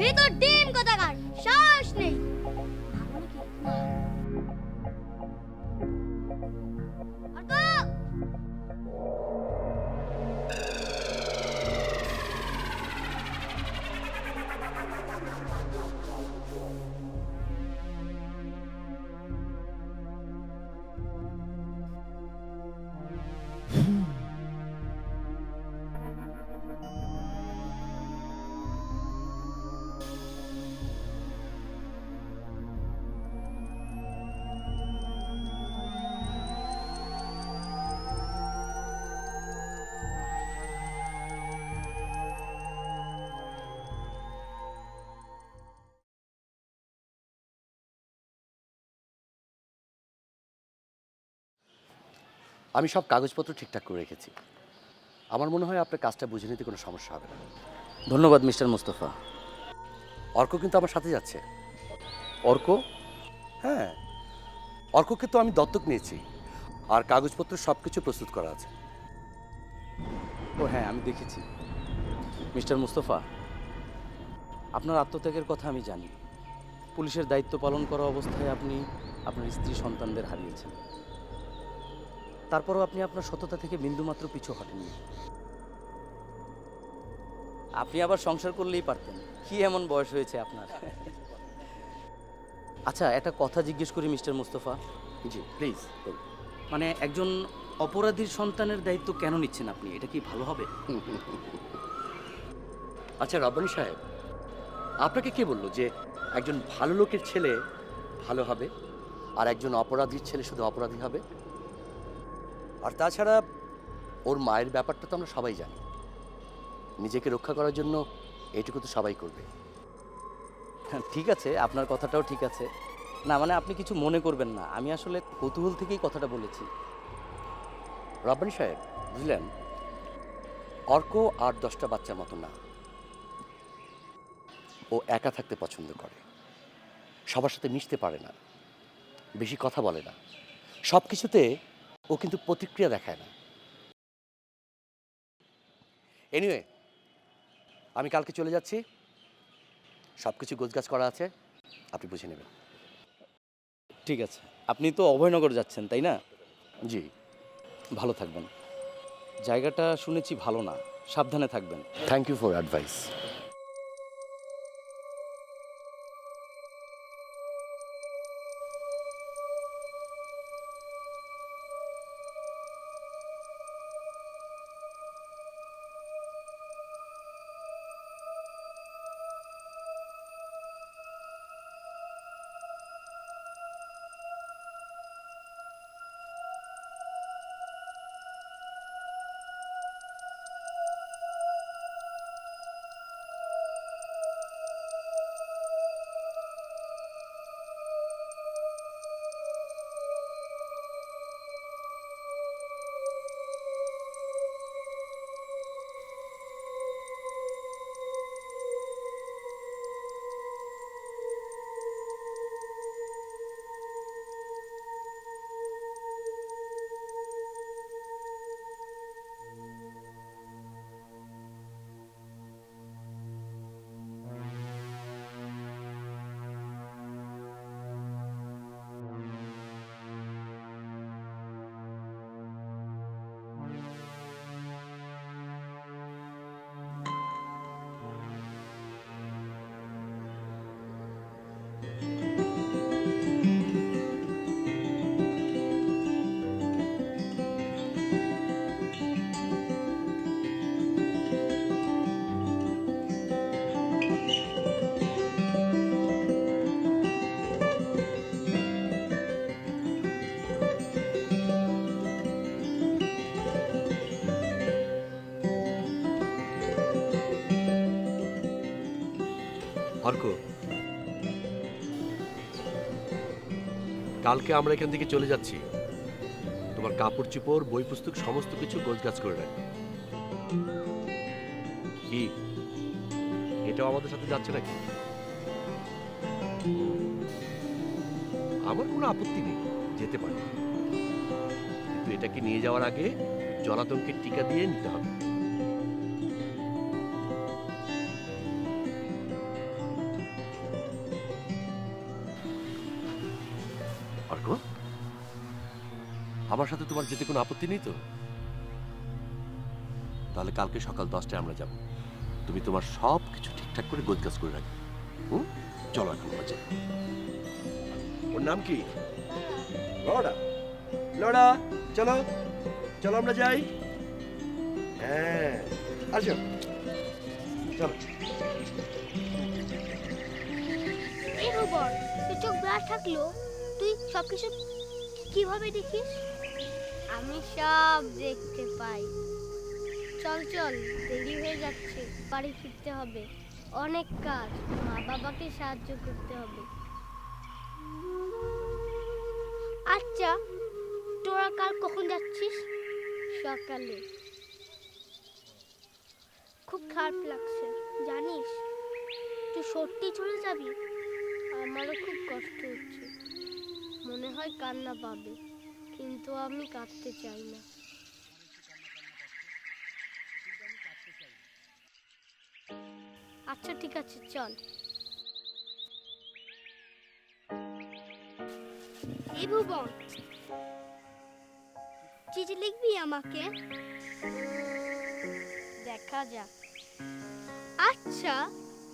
ভিতর ডিম কোথাকার শ্বাস নেই। আমি সব কাগজপত্র ঠিকঠাক করে রেখেছি। আমার মনে হয় আপনার কাজটা বুঝে নিতে কোনো সমস্যা হবে না। ধন্যবাদ মিস্টার মুস্তফা। অর্ক কিন্তু আমার সাথে যাচ্ছে। অর্ক? হ্যাঁ, অর্ককে তো আমি দত্তক নিয়েছি, আর কাগজপত্র সব কিছু প্রস্তুত করা আছে। ও হ্যাঁ, আমি দেখেছি। মিস্টার মুস্তফা, আপনার আত্মত্যাগের কথা আমি জানি। পুলিশের দায়িত্ব পালন করা অবস্থায় আপনি আপনার স্ত্রী সন্তানদের হারিয়েছেন। তারপরও আপনি আপনার সততা থেকে বিন্দুমাত্র পিছু হটেননি। আপনি আবার সংসার করলেই পারতেন। কি এমন বয়স হয়েছে আপনার? আচ্ছা, একটা কথা জিজ্ঞেস করি মিস্টার মুস্তফা। G please. মানে একজন অপরাধীর সন্তানের দায়িত্ব কেন নিচ্ছেন আপনি? এটা কি ভালো হবে? আচ্ছা রব্বানী সাহেব, আপনাকে কে বললো যে একজন ভালো লোকের ছেলে ভালো হবে আর একজন অপরাধীর ছেলে শুধু অপরাধী হবে? আর তাছাড়া ওর মায়ের ব্যাপারটা তো আমরা সবাই জানি। নিজেকে রক্ষা করার জন্য এইটুকু তো সবাই করবে। হ্যাঁ, ঠিক আছে, আপনার কথাটাও ঠিক আছে। না মানে আপনি কিছু মনে করবেন না, আমি আসলে কৌতূহল থেকেই কথাটা বলেছি। রব্বানী সাহেব বুঝলেন, অর্ক ৮-১০টা বাচ্চার মতো না। ও একা থাকতে পছন্দ করে, সবার সাথে মিশতে পারে না, বেশি কথা বলে না, সব কিছুতে ও কিন্তু প্রতিক্রিয়া দেখায় না। এনিওয়ে, আমি কালকে চলে যাচ্ছি, সব কিছু গোছগাছ করা আছে, আপনি বুঝে নেবেন। ঠিক আছে, আপনি তো অভয়নগর যাচ্ছেন তাই না? জি। ভালো থাকবেন। জায়গাটা শুনেছি ভালো না, সাবধানে থাকবেন। Thank you for advice. Arka, কালকে আমরা এখান থেকে চলে যাচ্ছি। তোমার কাপড় চোপড়, বই পুস্তক সমস্ত কিছু গোছগাছ করে রাখবে। কি এটাও আমাদের সাথে যাচ্ছে নাকি? আমার কোনো আপত্তি নেই, যেতে পারে, কিন্তু এটাকে নিয়ে যাওয়ার আগে জলাতঙ্কের টিকা দিয়ে নিতে হবে। আমার সাথে তোমার যেতে কোনো আপত্তি নেই তো? তাহলে কালকে সকাল 10টায় আমরা যাব। তুমি তোমার সব কিছু ঠিকঠাক করে গোছগাছ করে রাখবে। হুম, চলো এখন আমরা যাই। ওর নাম কি? লড়া। লড়া, চলো চলো আমরা যাই। হ্যাঁ, আসো, চলো। এই খবর, তোর চোখ ব্লার থাকলো তুই সবকিছু কিভাবে দেখিস? আমি সব দেখতে পাই। চল চল, দেরি হয়ে যাচ্ছে, বাড়ি ফিরতে হবে। অনেক কাজ, মা বাবাকে সাহায্য করতে হবে। আচ্ছা, তোরা কাল কখন যাচ্ছিস? সকালে। খুব খারাপ লাগছে জানিস। তুই সত্যি চলে যাবি? আমারও খুব কষ্ট হচ্ছে। মনে হয় কান্না পাবে, কিন্তু আমি কাঁদতে চাই না। আচ্ছা ঠিক আছে, চল। এই ভুবন, চিঠি লিখবি আমাকে? দেখা যাক। আচ্ছা,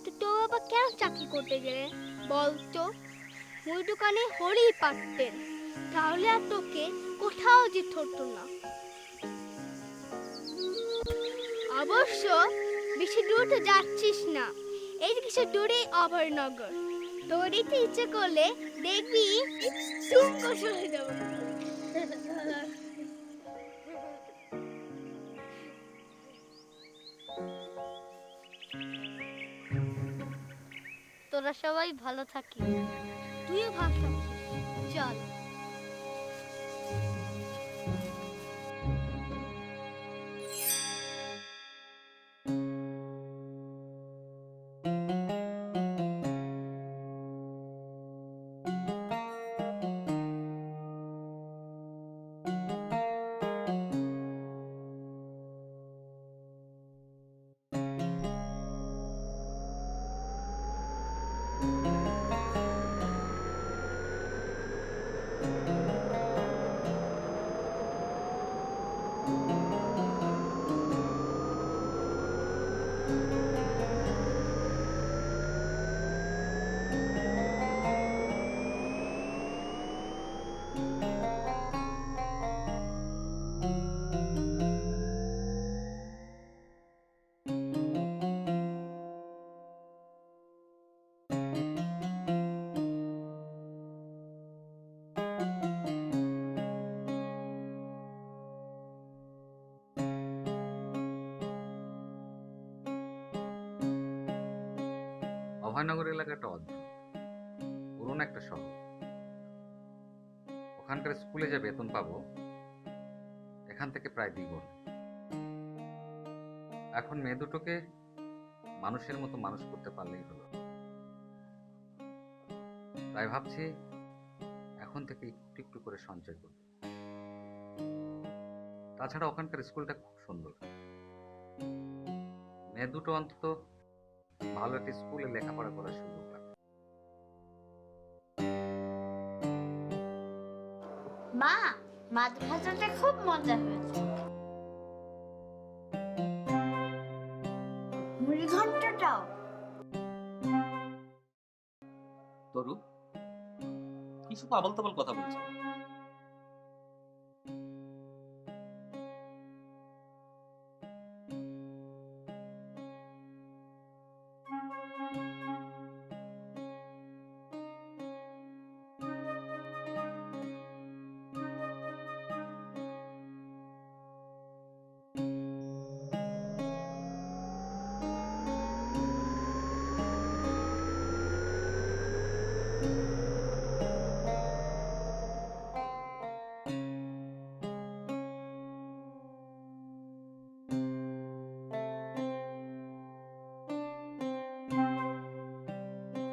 তো তোর বাবা কেন চাকরি করতে গেলে বলতো? মুই দোকানে হলেই পারতেন, তাহলে আর তোকে কোথাও যেতে হতো না। অবশ্য বেশি দূর তো যাচ্ছিস না, এই কিছু দূরে অভয়নগর। তোর দিতে ইচ্ছে করলে দেখবি চুপ চলে যাব। তোরা সবাই ভালো থাকিস, তুইও ভালো থাকিস। চল। অভয়নগর এলাকাটা অদ্ভুত, পুরনো একটা শহর। ওখানকার স্কুলে যা বেতন পাবো এখান থেকে প্রায় দ্বিগুণ। এখন মেয়ে দুটোকে মানুষের মতো মানুষ করতে পারলেই হলো। তাই ভাবছি এখন থেকে একটু একটু করে সঞ্চয় করব। তাছাড়া ওখানকার স্কুলটা খুব সুন্দর, মেয়ে দুটো অন্তত ভালো একটা স্কুলে লেখাপড়া করার সুযোগ পাবে। মা, মাছ ভাজাটা খুব মজা হয়েছে। মুড়ি ঘন্টটাও। তরু, কিছু আবল তাবল কথা বলছো।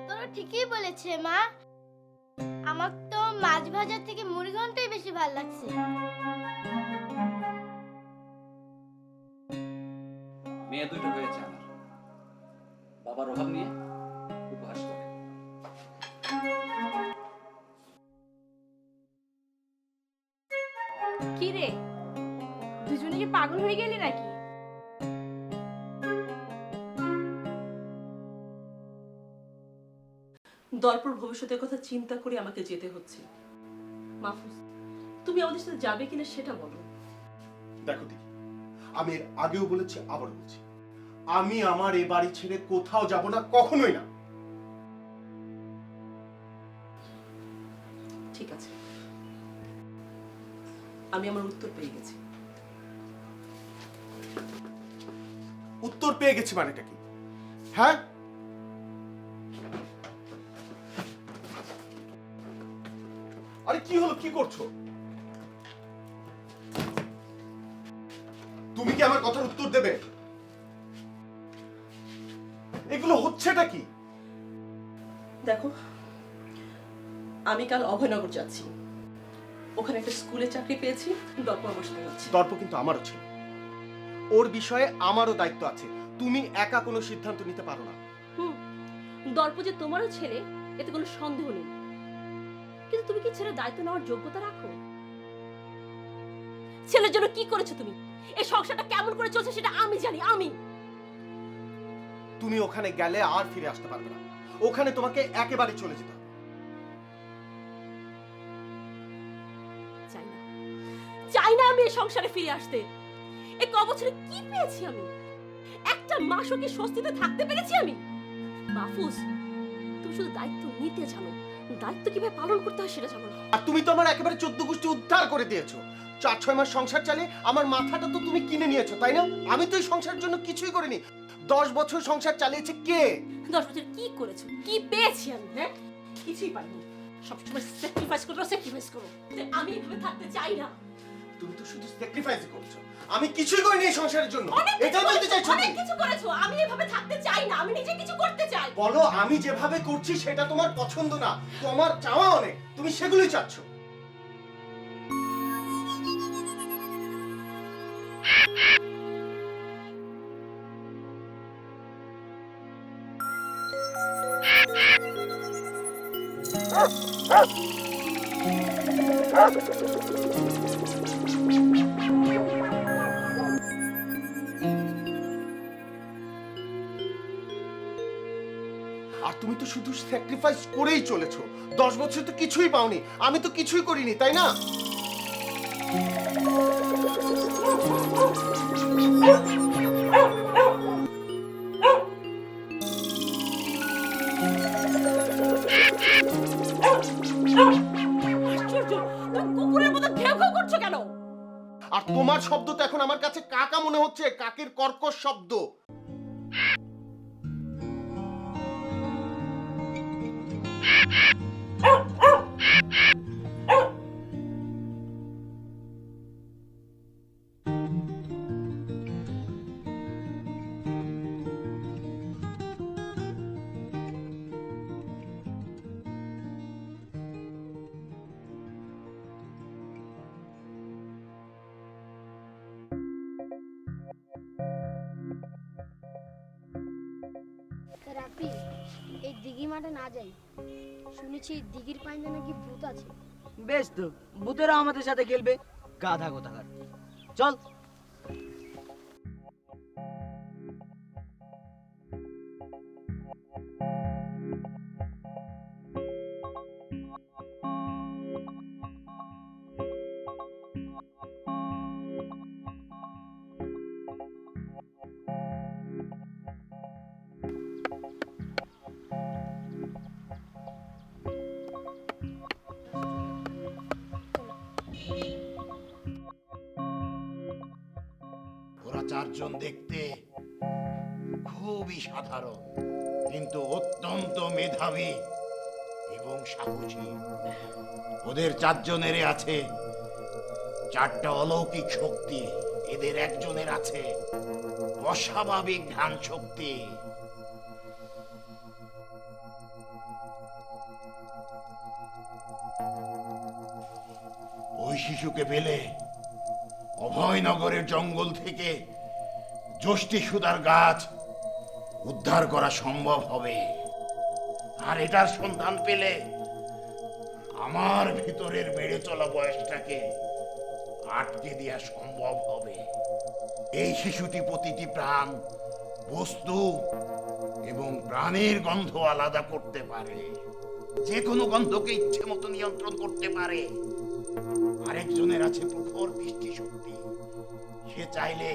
তোরা ঠিকই বলেছে মা, আমার তো মাছ ভাজার থেকে মুড়ি ঘন্টই বেশি ভালো লাগছে। মেয়ে দুটো হয়েছে আমার, বাবার অভাব নিয়ে উপহাস করে। কি রে, দুজনে কি পাগল হয়ে গেলি নাকি? দর্পর ভবিষ্যতের কথা চিন্তা করে আমাকে যেতে হচ্ছে। মাহফুজ, তুমি আমাদের সাথে যাবে কিনা সেটা বলো। দেখো দিদি, আমি এর আগেও বলেছি, আবার বলছি, আমি আমার এ বাড়ি ছেড়ে কোথাও যাব না, কখনোই না। ঠিক আছে, আমি আমার উত্তর পেয়ে গেছি। উত্তর পেয়ে গেছি মানেটা কি? হ্যাঁ, আরে কি হলো, কি করছো? তুমি কি আমার কথার উত্তর দেবে? এগুলো হচ্ছেটা কি? দেখো, আমি কাল অভয়নগর যাচ্ছি, ওখানে একটা স্কুলে চাকরি পেয়েছি, দর্প আমার সাথে যাচ্ছি। দর্প কিন্তু আমারও ছিল, ওর বিষয়ে আমারও দায়িত্ব আছে। তুমি একা কোনো সিদ্ধান্ত নিতে পারো না। দর্প যে তোমারও ছেলে এতে কোনো সন্দেহ নেই, কিন্তু তুমি কি ছেলের দায়িত্ব নেওয়ার যোগ্যতা রাখো? ছেলের জন্য কি করেছো তুমি? এই সংসারটা কেমন করে চলছে সেটা আমি জানি। তুমি ওখানে গেলে আর ফিরে আসতে পারবে না, ওখানে তোমাকে একেবারে চলে যেতে হবে। চাই না আমি এই সংসারে ফিরে আসতে। এই কবছরে কি পেয়েছি আমি? একটা মাসও কি স্বস্তিতে থাকতে পেরেছি আমি? মাহফুজ, তুমি শুধু দায়িত্ব নিতে জানো, দায়িত্ব কিভাবে পালন করতে হয় সেটা জানো না। আর তুমি তো আমার একেবারে 14 গোষ্ঠী উদ্ধার করে দিয়েছো। 4-6 মাস সংসার চালিয়ে আমার মাথাটা তো তুমি কিনে নিয়েছো, তাই না? আমি তো এই সংসারের জন্য কিছুই করিনি। 10 বছর সংসার চালিয়েছে কে? 10 বছর কি করেছো? কি পেয়েছি আমি? হ্যাঁ, কিছুই পাইনি। সবসময় স্যাক্রিফাইস করো। আমি এভাবে থাকতে চাই না। তুমি তো শুধু স্যাক্রিফাইস করছো, আমি কিছুই করিনি এই সংসারের জন্য। এটা বলতে চাইছো? অনেক কিছু করেছো। আমি এভাবে থাকতে চাই না, আমি নিজে কিছু করতে চাই। বলো, আমি যেভাবে করছি সেটা তোমার পছন্দ না, তোমার চাওয়া অনেক, তুমি সেগুলোই চাচ্ছ। আর তুমি তো শুধু স্যাক্রিফাইস করেই চলেছো। 10 বছর তো কিছুই পাওনি, আমি তো কিছুই করিনি, তাই না? আশ্চর্য, তুমি কুকুরের মতো ঘেউ ঘেউ করছো কেন? আর তোমার শব্দ তো এখন আমার কাছে কাকা মনে হচ্ছে, কাকের কর্কশ শব্দ। রাপি, এই দিঘি মাঠে না যাই, শুনেছি দিঘির পানিতে নাকি ভূত আছে। বেশ তো, ভূতেরা আমাদের সাথে খেলবে, গাধা কোথাকার। চল। ওরা চারজন দেখতে খুবই সাধারণ, কিন্তু অত্যন্ত মেধাবী এবং সাহসী। ওদের চারজনের আছে 4টা অলৌকিক শক্তি। এদের একজনের আছে অস্বাভাবিক ঘ্রাণ শক্তি। ওই শিশুকে পেলে অভয়নগরের জঙ্গল থেকে যষ্টি সুদার গাছ উদ্ধার করা সম্ভব হবে। আর এটার সন্ধান পেলে আমার ভিতরের বেড়ে চলা বয়সটাকে আটকে দেওয়া সম্ভব হবে। এই শিশুটি প্রতিটি প্রাণ, বস্তু এবং প্রাণের গন্ধ আলাদা করতে পারে, যে কোনো গন্ধকে ইচ্ছে মতো নিয়ন্ত্রণ করতে পারে। আরেকজনের আছে প্রখর দৃষ্টিশক্তি, সে চাইলে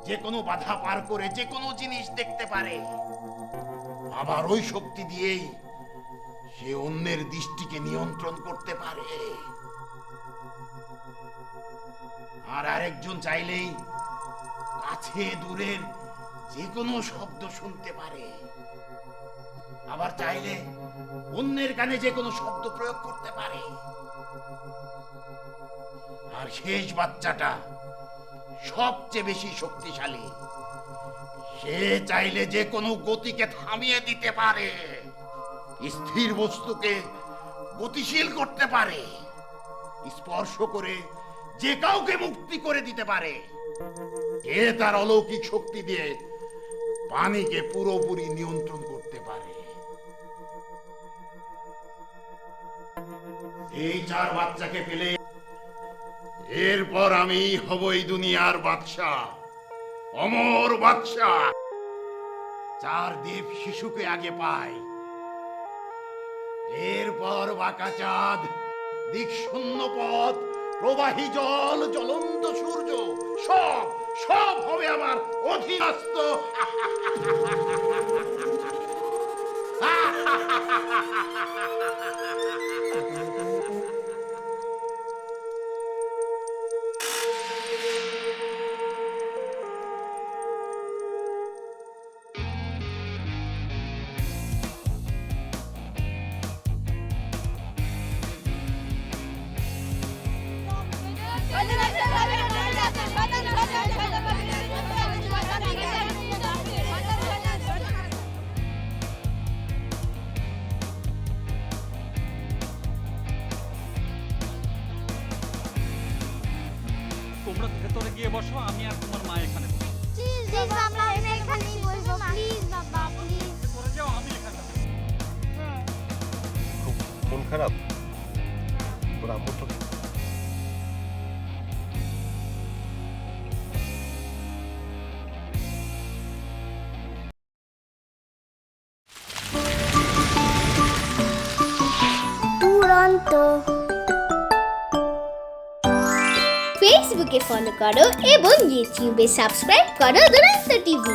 যে কোনো বাধা পার করে যে কোনো জিনিস দেখতে পারে। আবার ওই শক্তি দিয়েই সে অন্যের দৃষ্টিকে নিয়ন্ত্রণ করতে পারে। আর আরেকজন চাইলেই কাছে দূরের যে কোনো শব্দ শুনতে পারে। আবার চাইলে অন্যের কানে যে কোনো শব্দ প্রয়োগ করতে পারে। আর শেষ বাচ্চাটা সবচেয়ে বেশি শক্তিশালী, সে চাইলে যে কোনো গতিকে থামিয়ে দিতে পারে, স্থির বস্তুকে গতিশীল করতে পারে, স্পর্শ করে যে কাউকে মুক্তি করে দিতে পারে। কে তার অলৌকিক শক্তি দিয়ে পানিকে পুরোপুরি নিয়ন্ত্রণ করতে পারে। এই 4 বাচ্চাকে পেলে এরপর আমি হব এই দুনিয়ার বাদশাহ, অমর বাদশাহ। 4 দেব শিশুকে আগে পাই, এরপর বাঁকা চাঁদ, দিক শূন্য পথ, প্রবাহী জল, জ্বলন্ত সূর্য, সব সব হবে আমার অধীনস্থ। তোমরা ভেতরে গিয়ে বসো, আমি আর তোমার মা এখানে বসবো। প্লিজ বাবা, আমি এখানেই বসবো। প্লিজ বাবা, প্লিজ। পরে যাও, আমি এখানে বসবো। খুব মন খারাপ তোর আম্মুর তো? দুরন্ত। ফেসবুকে ফলো করো এবং ইউটিউবে সাবস্ক্রাইব করো দুরন্ত টিভি।